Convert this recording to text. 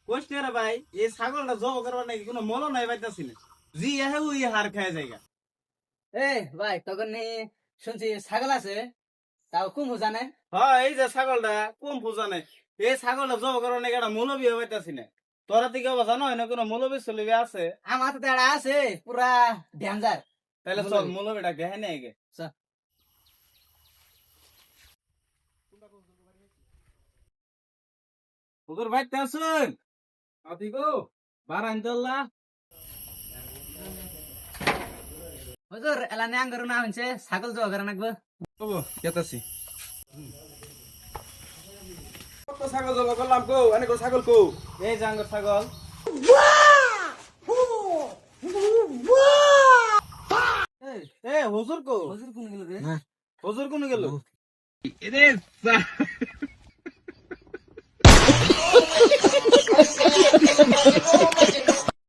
কোষ্টি রে ভাই এই ছাগলটা জব করবার নাকি কোনো মলো নাই পাইতাছি না জি আহে ওই হার খায় জায়গা। এ ভাই তখন শুনছি ছাগল আছে তাও কুম জানে। হ্যাঁ এই যে ছাগলটা কম পূজা নাই এই ছাগলটা জব করবার নাকি একটা মৌলবী পাইতাছি না। তোরা থেকে অবস্থা নয় না কোনো মৌলবী চলবি আছে? আমার তো দেড়া আছে পুরা ডেঞ্জার। তাহলে চল মৌলবীটা গেহে নেই গে। হুজুর ভাই আসুন আতি গো বারান দল্লা। হুজুর এলা ন্যাং করো না হইছে ছাগল জবা করে নাকবো। ওবো কেতাছি কত ছাগল জব করলাম কো এনে কো ছাগল কো এই জাঙ্গর ছাগল। এ হুজুর কো হুজুর কোন গেল রে? হুজুর কোন গেল? এরে